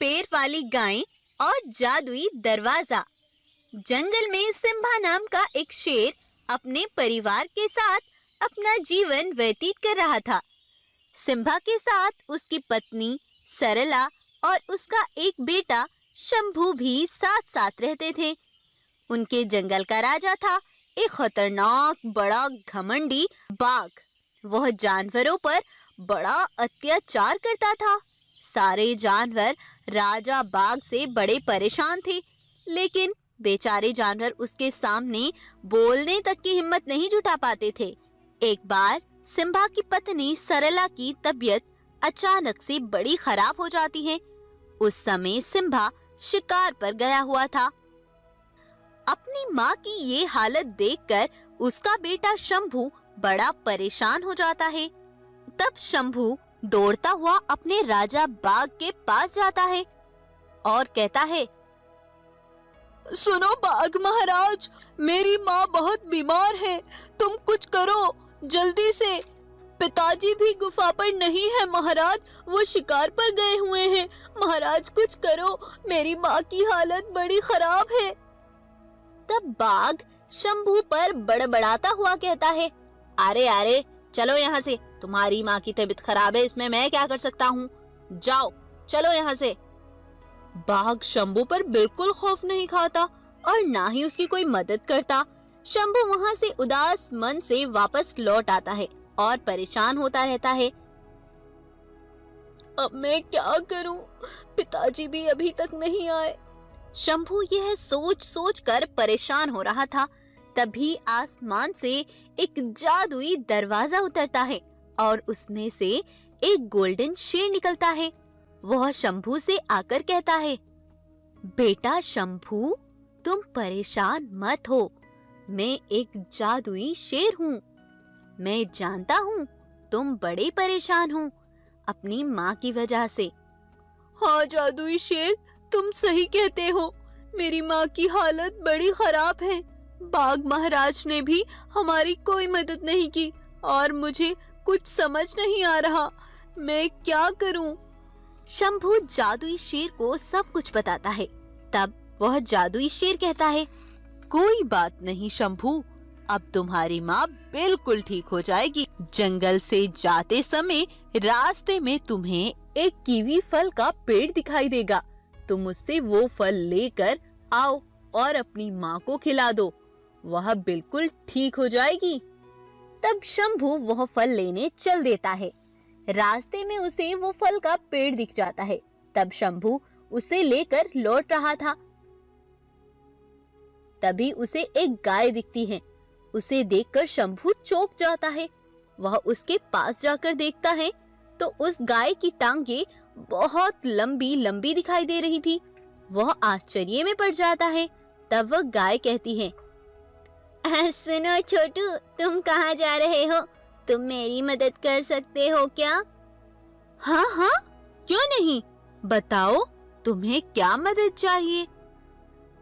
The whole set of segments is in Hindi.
पैर वाली गाय और जादुई दरवाजा। जंगल में सिम्बा नाम का एक शेर अपने परिवार के साथ अपना जीवन व्यतीत कर रहा था। सिम्बा के साथ उसकी पत्नी सरला और उसका एक बेटा शंभू भी साथ साथ रहते थे। उनके जंगल का राजा था एक खतरनाक बड़ा घमंडी बाघ। वह जानवरों पर बड़ा अत्याचार करता था। सारे जानवर राजा बाघ से बड़े परेशान थे, लेकिन बेचारे जानवर उसके सामने बोलने तक की हिम्मत नहीं जुटा पाते थे। एक बार सिम्बा की पत्नी सरला की तबीयत अचानक से बड़ी खराब हो जाती है। उस समय सिम्बा शिकार पर गया हुआ था। अपनी माँ की ये हालत देखकर उसका बेटा शंभू बड़ा परेशान हो जाता है। तब शंभू दौड़ता हुआ अपने राजा बाघ के पास जाता है और कहता है, सुनो बाघ महाराज, मेरी माँ बहुत बीमार है, तुम कुछ करो जल्दी से। पिताजी भी गुफा पर नहीं है महाराज, वो शिकार पर गए हुए हैं। महाराज कुछ करो, मेरी माँ की हालत बड़ी खराब है। तब बाघ शंभू पर बड़बड़ाता हुआ कहता है, अरे अरे चलो यहाँ से, तुम्हारी माँ की तबीयत खराब है, इसमें मैं क्या कर सकता हूँ, जाओ चलो यहाँ से। बाघ शंभू पर बिल्कुल खौफ नहीं खाता और ना ही उसकी कोई मदद करता। शंभू वहाँ से उदास मन से वापस लौट आता है और परेशान होता रहता है। अब मैं क्या करूं? पिताजी भी अभी तक नहीं आए। शंभू यह सोच सोच कर परेशान हो रहा था। तभी आसमान से एक जादुई दरवाजा उतरता है और उसमें से एक गोल्डन शेर निकलता है। वह शंभू से आकर कहता है, बेटा शंभू, तुम परेशान मत हो, मैं एक जादुई शेर हूँ। मैं जानता हूँ तुम बड़े परेशान हो अपनी माँ की वजह से। हाँ जादुई शेर, तुम सही कहते हो, मेरी माँ की हालत बड़ी खराब है। बाघ महाराज ने भी हमारी कोई मदद नहीं की और मुझे कुछ समझ नहीं आ रहा, मैं क्या करूं? शंभू जादुई शेर को सब कुछ बताता है। तब वह जादुई शेर कहता है, कोई बात नहीं शंभू, अब तुम्हारी माँ बिल्कुल ठीक हो जाएगी। जंगल से जाते समय रास्ते में तुम्हें एक कीवी फल का पेड़ दिखाई देगा, तुम उससे वो फल लेकर आओ और अपनी माँ को खिला दो, वह बिल्कुल ठीक हो जाएगी। तब शंभू वह फल लेने चल देता है। रास्ते में उसे वो फल का पेड़ दिख जाता है। तब शंभू उसे लेकर लौट रहा था। तभी उसे एक गाय दिखती है। उसे देखकर शंभू चौंक जाता है। वह उसके पास जाकर देखता है तो उस गाय की टांगे बहुत लंबी लंबी दिखाई दे रही थी। वह आश्चर्य में पड़ जाता है। तब वह गाय कहती है, सुनो छोटू, तुम कहाँ जा रहे हो? तुम मेरी मदद कर सकते हो क्या? हाँ हाँ, क्यों नहीं, बताओ तुम्हें क्या मदद चाहिए?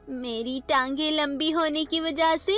मेरी टांगे लंबी होने की वजह से